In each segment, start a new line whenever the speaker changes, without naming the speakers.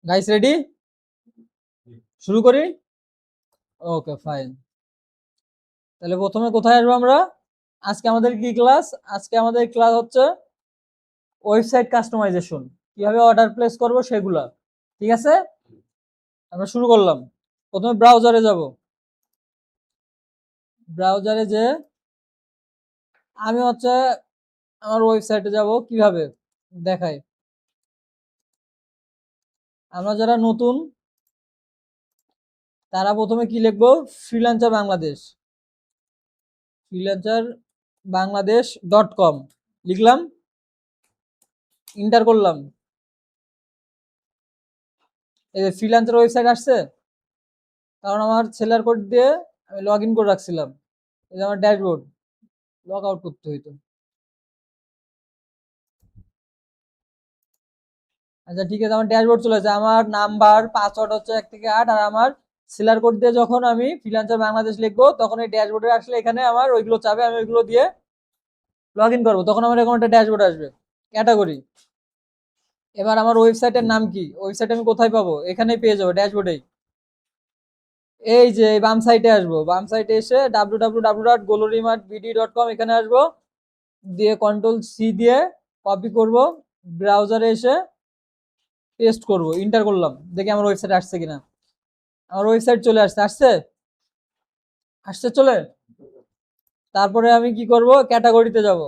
Guys ready? শুরু করি। Okay fine. তাহলে প্রথমে কোথায় আসবো আমরা? আজকে আমাদের কি ক্লাস? আজকে আমাদের ক্লাস হচ্ছে ওয়েবসাইট কাস্টমাইজেশন, কিভাবে অর্ডার প্লেস করব সেগুলা। ঠিক আছে, আমরা শুরু করলাম। প্রথমে ব্রাউজারে যাব। ব্রাউজারে যে আমি হচ্ছে আমার ওয়েবসাইটে যাব, কিভাবে দেখাই। আমরা যারা নতুন তারা প্রথমে কি লিখবো? ফ্রিল্যান্সার বাংলাদেশ, ফ্রিল্যান্সার বাংলাদেশ.com লিখলাম, ইন্টার করলাম। এই যে ফ্রিল্যান্সার ওয়েবসাইট আসছে, কারণ আমার সেলার কোড দিয়ে আমি লগ ইন করে রাখছিলাম। এই যে আমার ড্যাশবোর্ড, লগ আউট করতে হইতো। আচ্ছা ঠিক আছে, আমার ড্যাশবোর্ড চলে আসে। আমার নাম্বার পাসওয়ার্ড হচ্ছে 1 থেকে 8, আর আমার সেলার কোড দিয়ে যখন আমি ফ্রিল্যান্সার বাংলাদেশ লিখবো তখন এই ড্যাশবোর্ডে আসলে এখানে আমার ওইগুলো চাবে, আমি ওইগুলো দিয়ে লগ ইন করবো, তখন আমার এরকম একটা ড্যাশবোর্ড আসবে। ক্যাটাগরি, এবার আমার ওয়েবসাইটের নাম কি? ওয়েবসাইট আমি কোথায় পাবো? এখানেই পেয়ে যাবো, ড্যাশবোর্ডেই। এই যে বাম সাইডে আসবো, বাম সাইডে এসে www.golorimartbd.com এখানে আসবো, দিয়ে কন্ট্রোল-সি দিয়ে কপি করব, ব্রাউজারে এসে পেস্ট করব, ইন্টার করলাম, দেখি আমার ওয়েবসাইট আসছে কিনা। আমার ওয়েবসাইট চলে আসছে, আসছে আসছে চলে। তারপরে আমি কি করব? ক্যাটাগরিতে যাব।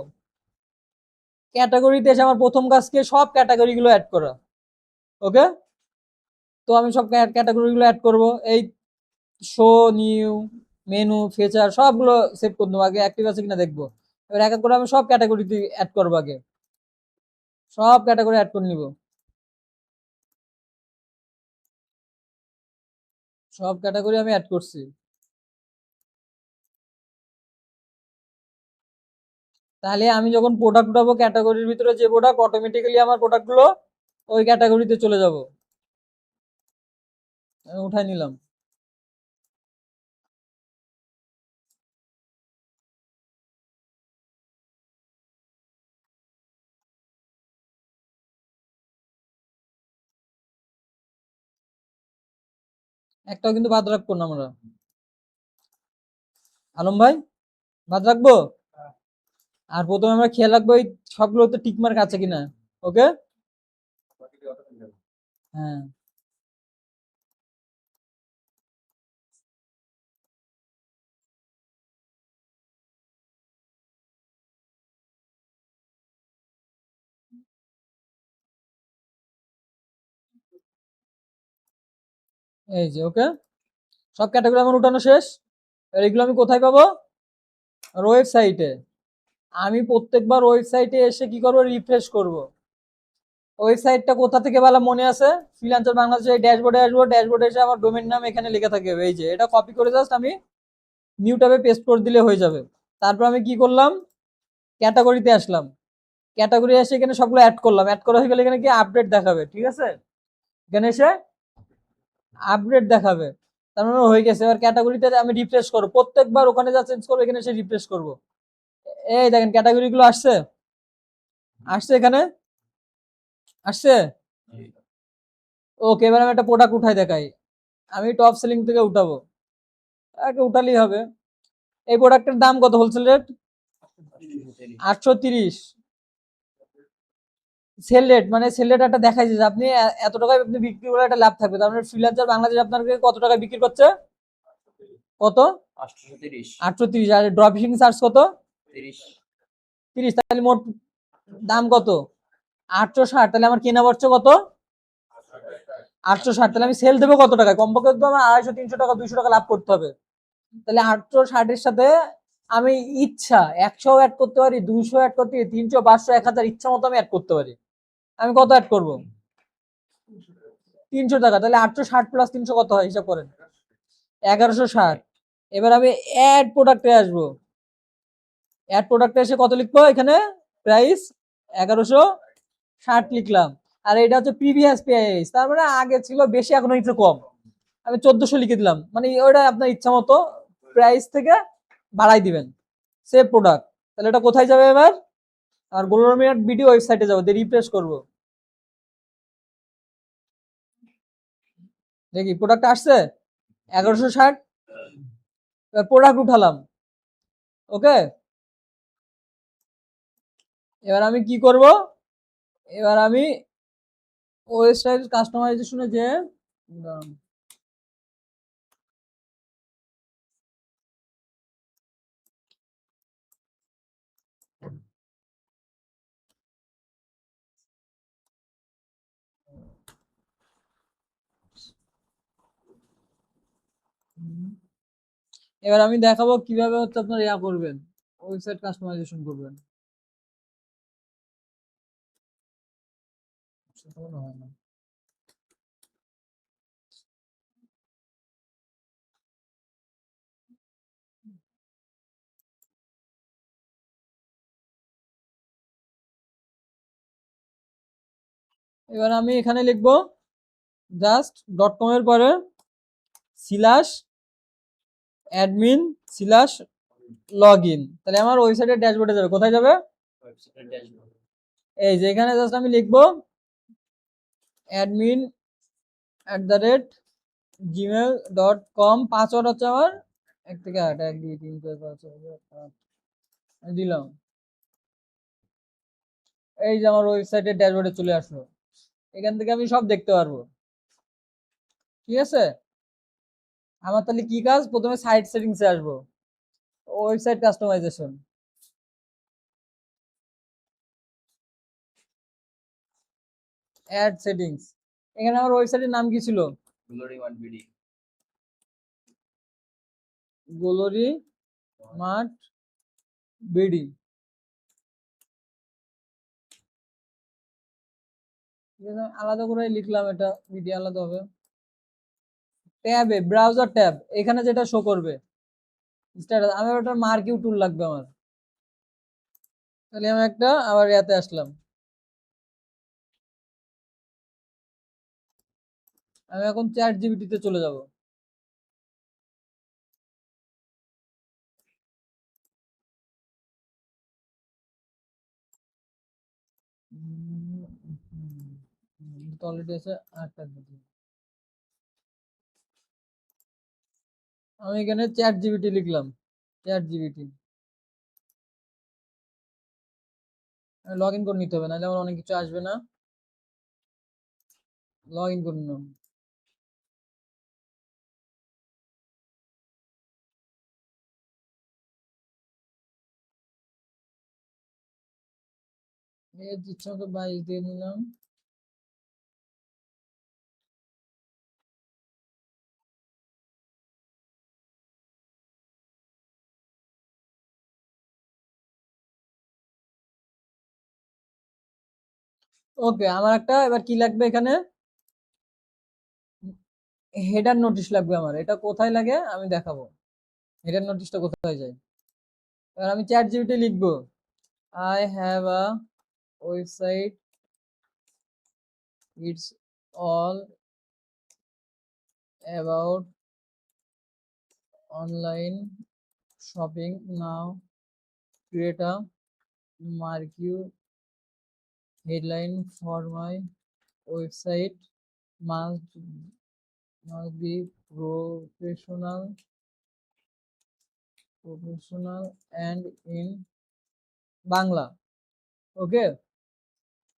ক্যাটাগরিতে এসে আমার প্রথম কাজ কি? সব ক্যাটাগরিগুলো অ্যাড করা। ওকে, তো আমি সব ক্যাটাগরিগুলো অ্যাড করব। এই শো, নিউ, মেনু, ফিচার সবগুলো সেভ করে নেবো, আগে অ্যাক্টিভ আছে কিনা দেখবো। এবার এক এক করে আমি সব ক্যাটাগরিতে অ্যাড করবো, আগে সব ক্যাটাগরি অ্যাড করে নিব। সব ক্যাটাগরি আমি অ্যাড করছি। তাহলে আমি যখন প্রোডাক্ট উঠাবো, ক্যাটাগরির ভিতরে যে প্রোডাক্ট, অটোমেটিক্যালি আমার প্রোডাক্টগুলো ওই ক্যাটাগরিতে চলে যাব। আমি উঠাই নিলাম। একটাও কিন্তু বাদ রাখবো না আমরা। আলম ভাই, বাদ রাখবো। আর প্রথমে আমরা খেয়াল রাখবো এই সবগুলোতে টিকমার্ক আছে কিনা। ওকে, হ্যাঁ, এই যে ওকে, সব ক্যাটাগরি আমার উঠানো শেষ। আর এগুলো আমি কোথায় পাবো? ওয়েবসাইটে। আমি প্রত্যেকবার ওয়েবসাইটে এসে কি করবো? রিফ্রেশ করব। ওয়েবসাইটটা কোথা থেকে বলা মনে আছে? ফ্রিল্যান্সার বাংলাদেশের ড্যাশবোর্ডে আসবো, ড্যাশবোর্ডে এসে আমার ডোমেইন নাম এখানে লেখা থাকে, এই যে এটা কপি করে জাস্ট আমি নিউ ট্যাবে পেস্ট করে দিলে হয়ে যাবে। তারপর আমি কি করলাম? ক্যাটাগরিতে আসলাম, ক্যাটাগরি এসে এখানে সবগুলো অ্যাড করলাম, অ্যাড করা হয়ে গেলে এখানে কি আপডেট দেখাবে, ঠিক আছে, এখানে এসে আপডেট দেখাবে। তার মানে হয়ে গেছে। এবার ক্যাটাগরিতে আমি রিফ্রেশ করবো, প্রত্যেকবার ওখানে যা চেঞ্জ করবো এখানে এসে রিফ্রেশ করবো। এই দেখেন ক্যাটাগরি গুলো আসছে, আসছে এখানে, আসছে। ওকে, এবার আমি একটা প্রোডাক্ট উঠাই দেখাই। আমি টপ সেলিং থেকে উঠাবো, একটা উঠালেই হবে। এই প্রোডাক্টের দাম কত? Wholesale rate 830। সেল রেট মানে সেল রেট একটা দেখাইছে যে আপনি এত টাকায় আপনি বিক্রি করে একটা লাভ থাকবে। তার মানে ফ্রিল্যান্সার বাংলাদেশ আপনাকে কত টাকায় বিক্রি করছে? কত? 830। আর ড্রপ শিপিং চার্জ কত? 30। তাহলে মোট দাম কত? 860। তাহলে আমার কেনা পড়ছে কত? 860। তাহলে আমি সেল দেবো কত টাকায়? কমপক্ষে তো আমার 250, 300 টাকা, 200 টাকা লাভ করতে হবে। তাহলে 860-এর সাথে আমি ইচ্ছা 100 অ্যাড করতে পারি, 200 অ্যাড করতে পারি, 300, 500, 1000 ইচ্ছা মতো আমি অ্যাড করতে পারি। আমি কত অ্যাড করবো? 300 টাকা। তাহলে 860 প্লাস 300 কত হয়? হিসাব করেন। 1160। এবার আমি অ্যাড প্রোডাক্টে আসবো, অ্যাড প্রোডাক্টে এসে কত লিখবো? এখানে প্রাইস 1160 লিখলাম। আর এটা হচ্ছে প্রিভিয়াস প্রাইস, তার মানে আগে ছিল বেশি, এখন হচ্ছে কম। আমি 1400 লিখে দিলাম, মানে ওইটা আপনার ইচ্ছা মতো প্রাইস থেকে বাড়াই দিবেন। Save product. তাহলে এটা কোথায় যাবে এবার? আর গোলরমিনাট ভিডিও ওয়েবসাইটে যাবো, দিয়ে রিফ্রেশ করবো। কি প্রোডাক্ট আসছে 1160, প্রোডাক্ট উঠালাম। ওকে, এবার আমি কি করব, এবার আমি ওয়েবসাইট কাস্টমাইজেশনে যে এবার আমি দেখাবো কিভাবে হচ্ছে আপনারা ইয়া করবেন, ওয়েবসাইট কাস্টমাইজেশন করবেন। সেটা মনে হয় না। এবার আমি এখানে লিখবো জাস্ট .com এর পরে slash admin slash log in, তাহলে আমার ওয়েবসাইটের ড্যাশবোর্ডে যাবে। কোথায় যাবে? এই যে এখানে জাস্ট আমি লিখবো admin@gmail.com, পাসওয়ার্ড হচ্ছে আমার 1 থেকে 8, 1 2 3 4 5 6 7 8 দিলাম। এই যে আমার ওয়েবসাইটের ড্যাশবোর্ডে চলে আসলো, এখান থেকে আমি সব দেখতে পারবো। ঠিক আছে, আমার তাহলে কি কাজ, প্রথমে সাইট সেটিংসে আসবো, ওয়েবসাইট কাস্টমাইজেশন, অ্যাড সেটিংস। এখানে আমার ওয়েবসাইটের নাম কি ছিল? Glory mart BD. আলাদা করে লিখলাম, এটা বিডি আলাদা হবে। ট্যাবে ব্রাউজার ট্যাব, এখানে যেটা শো করবে স্ট্যাটাস, আমার ওটা মার্কিউ টুল লাগবে আমার, তাহলে আমি একটা আবার ইয়াতে আসলাম। আমি এখন চ্যাট জিপিটিতে চলে যাব। অলরেডি আছে 8টা জিবি। আমি এখানে চ্যাট জিপিটি লিখলাম, চ্যাট জিপিটি লগ ইন করে নিতে হবে, নাহলে আমার অনেক কিছু আসবে না। লগ ইন করে নিলাম। ইচ্ছা মতো 22 দিয়ে নিলাম। ওকে, আমার একটা এবার কি লাগবে এখানে, হেডার নোটিশ লাগবে আমার। এটা কোথায় লাগে আমি দেখাবো, হেডার নোটিশটা কোথায় যায়। এবার আমি চ্যাট জিপিটি লিখবো I have a website, it's all about online shopping, now create a marquee headline for my website, must be professional and in Bangla. Okay,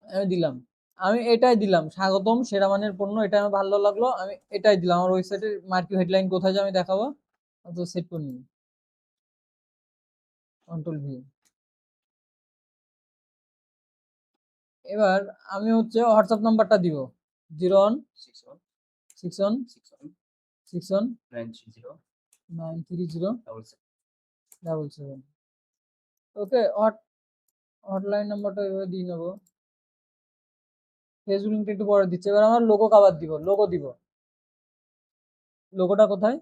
আমি দিলাম, আমি এটাই দিলাম, স্বাগতম সেরা মানের পণ্য, এটা আমার ভালো লাগলো, আমি এটাই দিলাম। আমার ওয়েবসাইটের মার্কিউ হেডলাইন কোথায় যায় আমি দেখাবো, তো সেট করে নিই, কন্ট্রোল ভি। এবার আমি হচ্ছে হোয়াটসঅ্যাপ নাম্বারটা দিব 01616193093077। ওকে, হটলাইন নাম্বারটা এভাবে দিয়ে নেবো। ফেসবুক লিঙ্কটা একটু পরে দিচ্ছে। এবার আমার লোগো কাভার দিব, লোগো দিব। লোগোটা কোথায়,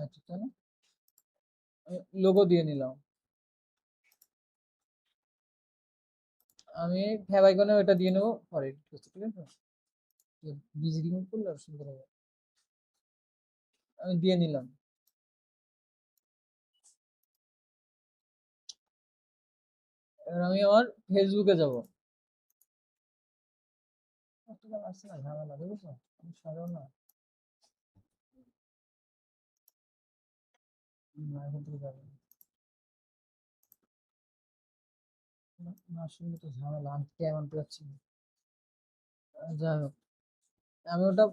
আচ্ছা না, লোগো দিয়ে নিলাম। আমি ফ্যাব আইকনে ওটা দিয়ে নেবো পরে, ঠিক আছে, বিজি রিমুভ করলে আর সুন্দর হবে। আমি দিয়ে নিলাম। এবার আমি আমার ফেসবুকে যাব, আসছে না ঝামেলা বুঝেছো, আমি সরেও না এখন থেকে যাবে না শুনলে তো ঝামেলা, আমি কেমন পাচ্ছি। যাই হোক, আমি ওটা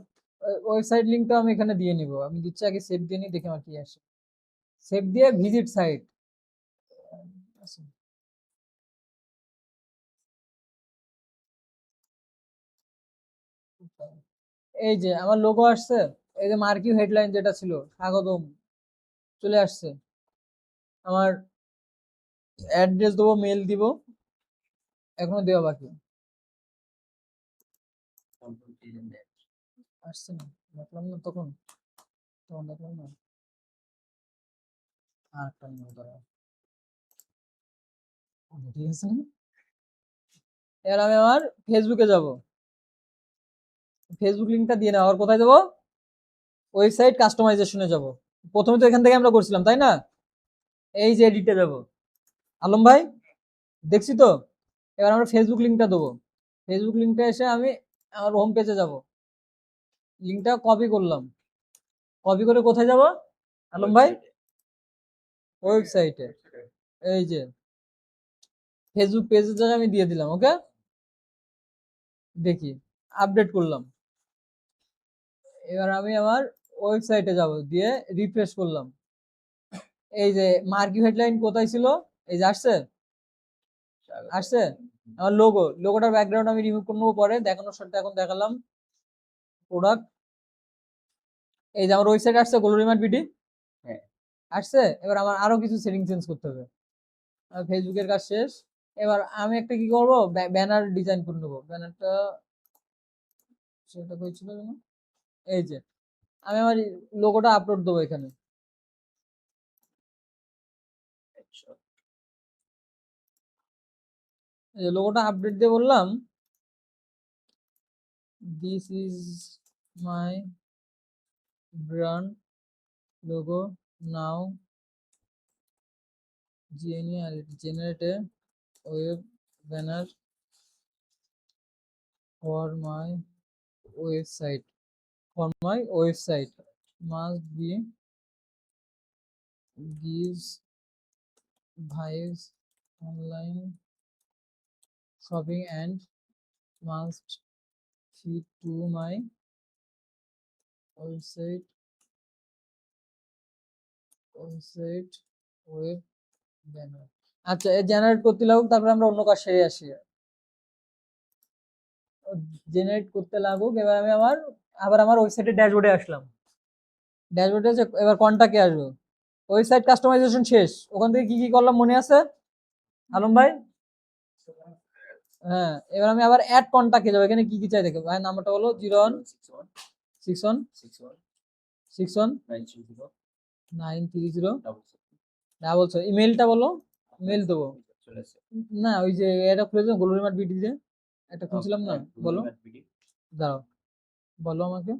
ওয়েবসাইট লিঙ্কটা আমি এখানে দিয়ে নিব, আমি দিচ্ছি আগে সেভ দিয়ে নিই, দেখে আমার কি আসে। সেভ দিয়ে ভিজিট সাইট। এই যে আমার লোগো আসছে, এই যে মার্কিউ হেডলাইন যেটা ছিল স্বাগতম, চলে আসছে। আমার অ্যাড্রেস দেবো, মেল দিব, এখনো দেওয়া বাকি। আসছে না, দেখলাম না তখন, তখন দেখলাম না। আর একটা নিয়ে দাঁড়াও, ঠিক আছে না? এবার আমি আমার ফেসবুকে যাব, ফেসবুক লিঙ্কটা দিয়ে নেওয়ার কোথায় যাবো, ওয়েবসাইট কাস্টমাইজেশনে যাব। প্রথমে তো এখান থেকে আমরা করছিলাম তাই না, এই যে এডিটে যাব। আলম ভাই দেখছি তো, এবার আমরা ফেসবুক লিঙ্কটা দেবো। ফেসবুক লিঙ্কটা এসে আমি আমার হোম পেজে যাব, লিঙ্কটা কপি করলাম, কপি করে কোথায় যাব আলম ভাই, ওয়েবসাইটে। এই যে ফেসবুক পেজের জায়গায় আমি দিয়ে দিলাম, ওকে। দেখি, আপডেট করলাম। এবার আমি আমার ওয়েবসাইটে যাব, দিয়ে রিফ্রেশ করলাম। এই যে মার্কি হেডলাইন কোথায় ছিল, এই যে আসছে, আসছে আমার লোগোটার ব্যাকগ্রাউন্ড আমি রিমুভ করে নেবো পরে, দেখানোর সাথে এখন দেখালাম। প্রোডাক্ট, এই যে আমার ওয়েবসাইট আসছে গ্লোরিমার্ট বিডি, আসছে। এবার আমার আরো কিছু সেটিং চেঞ্জ করতে হবে। ফেসবুকের কাজ শেষ। এবার আমি একটা কি করবো, ব্যানার ডিজাইন করে নেবো। ব্যানারটা সেটা করেছিল যেন, এই যে আমি আমার লোগোটা আপলোড দেবো এখানে। এই যে লোগোটা আপডেট দিয়ে বললাম, this is my brand logo, now generate a web banner for my website, must be gives vibes online shopping and must fit to my website web banner। আচ্ছা, এই জেনারেট করতে লাগুক, তারপরে আমরা অন্য কাজ সেরে আসি। জেনারেট করতে লাগুক, এবার আমি আবার আমার ওয়েবসাইটের ড্যাশবোর্ডে আসলাম। ড্যাশবোর্ডে এবার কন্টাক্টে আসবো, ওয়েবসাইট কাস্টমাইজেশন শেষ। ওখান থেকে কি কি করলাম মনে আছে আলম ভাই? হ্যাঁ, এবার আমি আবার অ্যাড কন্টাক্টে যাবো, এখানে কি কি চাই দেখো ভাই, নাম্বারটা বলো 016161930930। ইমেলটা বলো, মেল দেবো। না ওই যে এটা খুলেছিলাম গ্লোরিমার্ট বিডি যে একটা খুলছিলাম না, বলো। দাঁড়াও, বলো আমাকে।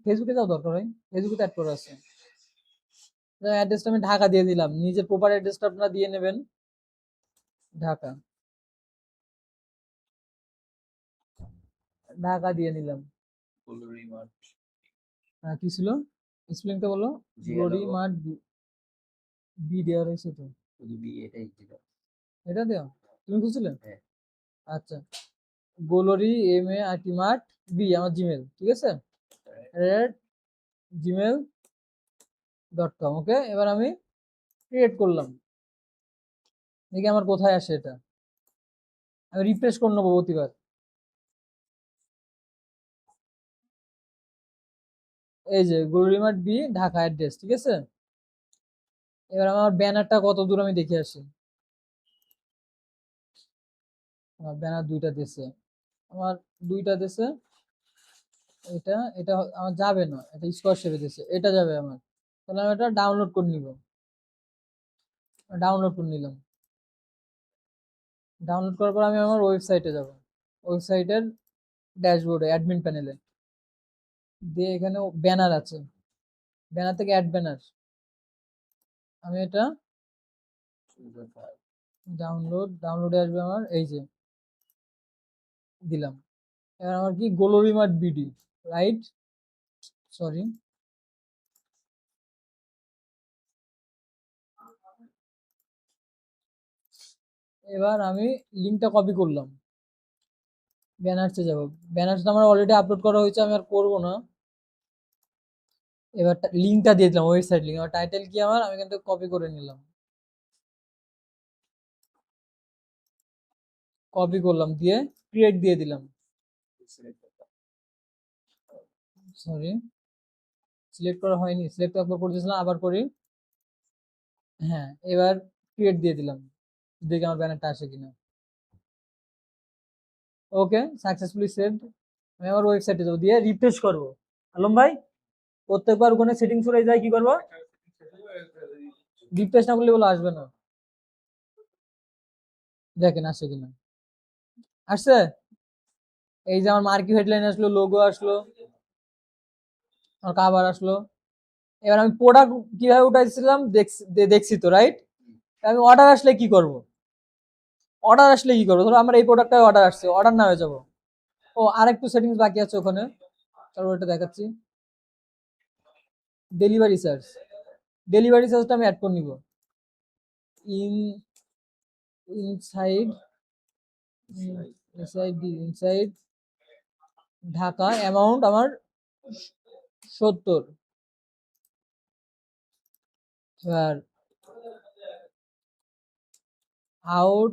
ফেসবুকে যাও, দরকার হয় ফেসবুকে অ্যাড করা আছে। অ্যাড্রেসটা আমি ঢাকা দিয়ে দিলাম, নিজের প্রপার অ্যাড্রেসটা আপনারা দিয়ে নেবেন, ঢাকা, ঢাকা দিয়ে নিলাম। হ্যাঁ কি ছিল, স্পেলিংটা বলো। গ্লোরি মার্ট বি দেওয়া রয়েছে তো, এটা দেও, তুমি খুঁজছিলে? আচ্ছা, গোলরি MART বি আমার জিমেল, ঠিক আছে, gmail.com। ওকে, এবার আমি ক্রিয়েট করলাম, দেখি আমার কোথায় আসে এটা। আমি রিফ্রেশ করে নেবো প্রতিবার। এই যে গরিমার্ট বি ঢাকা অ্যাড্রেস, ঠিক আছে। এবার আমার ব্যানারটা কত দূর আমি দেখে আসি। আমার ব্যানার দুইটা দিছে, আমার দুইটা দিছে। এটা এটা আমার যাবে না, এটা স্কোয়ার শেপে দিছে, এটা যাবে আমার। তাহলে আমি এটা ডাউনলোড করে নিব, ডাউনলোড করে নিলাম। ডাউনলোড করার পর আমি আমার ওয়েবসাইটে যাব, ওয়েবসাইটের ড্যাশবোর্ডে অ্যাডমিন প্যানেলে দিয়ে এখানে ব্যানার আছে, ব্যানার থেকে অ্যাড ব্যানার, আমি এটা ডাউনলোডে আসবে আমার, এই যে দিলাম। এবার আমার কি গোলরিমার্ট বিডি, রাইট? সরি, এবার আমি লিঙ্কটা কপি করলাম, ব্যানার্সে যাব। ব্যানার্সটা আমার অলরেডি আপলোড করা হয়েছে, আমি আর করবো না। এবার লিঙ্কটা দিয়ে দিলাম, ওয়েবসাইট লিঙ্ক। আর টাইটেল কি আমার, আমি কিন্তু কপি করে নিলাম, কপি করলাম, দিয়ে ক্রিয়েট দিয়ে দিলাম। সরি, সিলেক্ট করা হয়নি, সিলেক্ট একবার করে দিয়েছিলাম, আবার করি। হ্যাঁ, এবার ক্রিয়েট দিয়ে দিলাম, দেখি আমার ব্যানারটা আসে কিনা। ওকে, সাকসেসফুলি সেভড। আমি আমার ওয়েবসাইটে যাবো, দিয়ে রিফ্রেশ করবো। আলম ভাই, প্রত্যেকবার ওখানে সেটিংস চলে যায়, কি করবো? রিফ্রেশ না করলে বলে আসবে না। দেখেন আসে কিনা। আসছে, এই যে আমার মার্কি হেডলাইন আসলো, লোগো আসলো, আমার কাভার আসলো। এবার আমি প্রোডাক্ট কিভাবে উঠাইছিলাম দেখছি তো, রাইট? আমি অর্ডার আসলে কি করব? অর্ডার আসলে কি করবো? ধরো আমার এই প্রোডাক্টটা অর্ডার আসছে, অর্ডার না হয়ে যাবো। ও, আরেকটু সেটিংস বাকি আছে ওখানে, তারপর ওটা দেখাচ্ছি। ডেলিভারি চার্জ, ডেলিভারি চার্জটা আমি অ্যাড করে নিব। In inside inside Dhaka, amount আমার 70। এবার out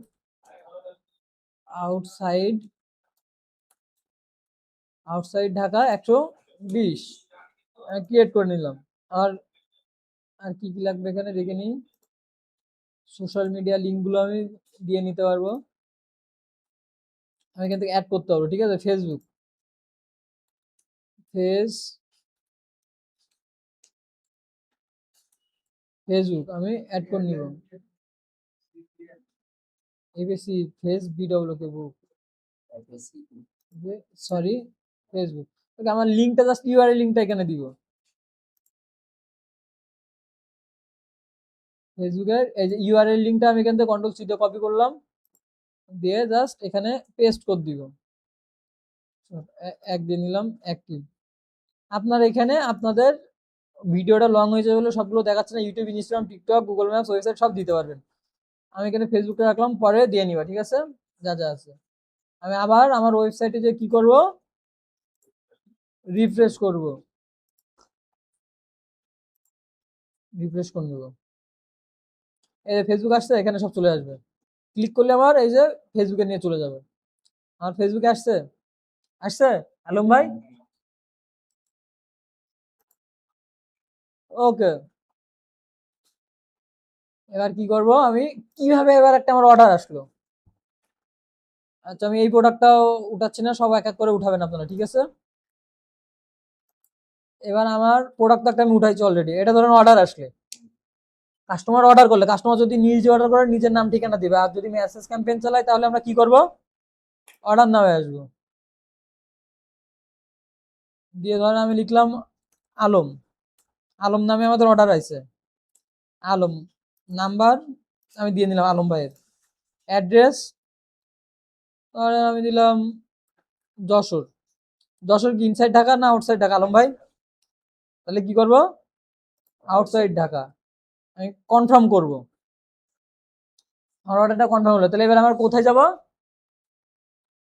outside outside Dhaka 120 create করে নিলাম। আর আর কি কি লাগবে এখানে দেখে নিই। সোশ্যাল মিডিয়া লিঙ্কগুলো আমি দিয়ে নিতে পারবো, আমি এখান থেকে অ্যাড করতে পারবো, ঠিক আছে? ফেসবুক আমি অ্যাড করে নিব। এবিসি ফেস বিডব্লিউ কে বুক, সরি, ফেসবুক। ওকে, আমার লিঙ্কটা জাস্ট ইউআরএল লিঙ্কটা এখানে দিব। ফেসবুকের এই যে ইউআরএল লিঙ্কটা আমি এখান থেকে কন্ট্রোল সি দিয়ে কপি করলাম, দিয়ে জাস্ট এখানে পেস্ট করে দিব। এক দিয়ে নিলাম, অ্যাক্টিভ। আপনার এখানে আপনাদের ভিডিওটা লং হয়ে যাবে বলে সবগুলো দেখাচ্ছে না, YouTube, Instagram, TikTok, Google maps, website সব দিতে পারবেন। আমি এখানে ফেসবুকটা রাখলাম, পরে দিয়ে নিবা, ঠিক আছে? যা যা আছে। আমি আবার আমার ওয়েবসাইটে যে কি করব, রিফ্রেশ করব, রিফ্রেশ করে নেব। এই যে ফেসবুক আসছে, এখানে সব চলে আসবে। ক্লিক করলে আমার এই যে ফেসবুকে নিয়ে চলে যাবে। আমার ফেসবুকে আসছে, আসছে আলম ভাই? ওকে, এবার কি করব আমি, কিভাবে এবার একটা আমার অর্ডার আসলো। আচ্ছা, আমি এই প্রোডাক্টটাও উঠাচ্ছি না, সব এক এক করে উঠাবেন আপনারা, ঠিক আছে? এবার আমার প্রোডাক্টটা আমি উঠাইছি অলরেডি। এটা ধরেন অর্ডার আসলে, কাস্টমার অর্ডার করলে, কাস্টমার যদি নিজে অর্ডার করে নিজের নাম ঠিকানা দিবে। আর যদি মেসেজ ক্যাম্পেইন চালাই, তাহলে আমরা কি করব, অর্ডার নামে আসবো। দিয়ে ধরেন আমি লিখলাম আলম, আলম নামে আমাদের অর্ডার আছে। আলম নাম্বার আমি দিয়ে নিলাম আলম ভাইয়ের। অ্যাড্রেস আমি দিলাম যশোর। যশোর কি ইনসাইড ঢাকা না আউটসাইড ঢাকা আলম ভাই? তাহলে কি করব, আউটসাইড ঢাকা। আমি কনফার্ম করব, আমার অর্ডারটা কনফার্ম হলো। তাহলে এবার আমার কোথায় যাব,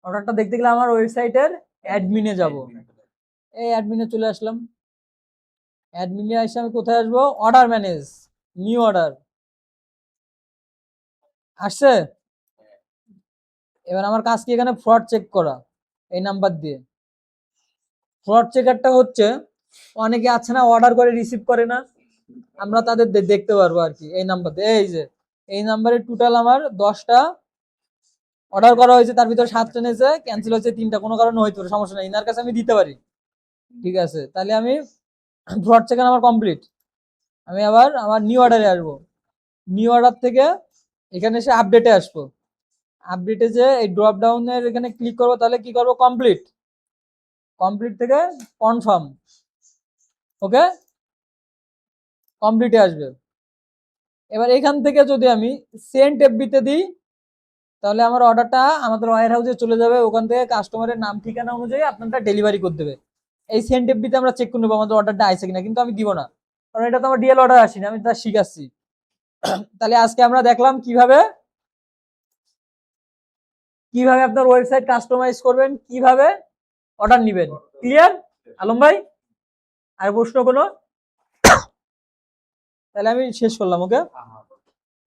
অর্ডারটা দেখতে গেলে আমার ওয়েবসাইটের অ্যাডমিনে যাব। এই অ্যাডমিনে চলে আসলাম। অ্যাডমিনে এসে আমি কোথায় আসবো, অর্ডার ম্যানেজ, নিউ অর্ডার। আসছে, এবার আমার কাজ কি এখানে ফ্রড চেক করা, এই নাম্বার দিয়ে। ফ্রড চেকারটা হচ্ছে, অনেকে আছে না অর্ডার করে রিসিভ করে না, আমরা তাদের দেখতে পারবো আর কি এই নাম্বার দিয়ে। এই যে এই নাম্বারে টোটাল আমার 10টা অর্ডার করা হয়েছে, তার ভিতরে 7টা নিয়েছে, ক্যান্সেল হয়েছে 3টা, কোনো কারণে হয়তো সমস্যা নেই, ইনার কাছে আমি দিতে পারি, ঠিক আছে? তাহলে আমি ফ্রড চেকার আমার কমপ্লিট। আমি আবার আমার নিউ অর্ডারে আসবো, নিউ অর্ডার থেকে এখানে এসে আপডেটে আসবো। আপডেটে যে এই ড্রপ ডাউনের এখানে ক্লিক করবো, তাহলে কি করবো, কমপ্লিট, কমপ্লিট থেকে কনফার্ম। ওকে, কমপ্লিটে আসবে। এবার এখান থেকে যদি আমি সেন্ট এফবিতে দিই, তাহলে আমার অর্ডারটা আমাদের ওয়্যার হাউসে চলে যাবে, ওখান থেকে কাস্টমারের নাম ঠিকানা অনুযায়ী আপনারটা ডেলিভারি করে দেবে। এই সেন্টেপটিতে আমরা চেক করে নেবো আমাদের অর্ডারটা আইছে কিনা, কিন্তু আমি দিব না, কারণ এটা তো আমার ডিএল অর্ডার আসেনি, আমি তা শিখাচ্ছি। তাহলে আজকে আমরা দেখলাম কিভাবে কিভাবে আপনার ওয়েবসাইট কাস্টমাইজ করবেন, কিভাবে অর্ডার নেবেন। ক্লিয়ার আলম ভাই? আর প্রশ্ন কোনো? তাহলে আমি শেষ করলাম, ওকে।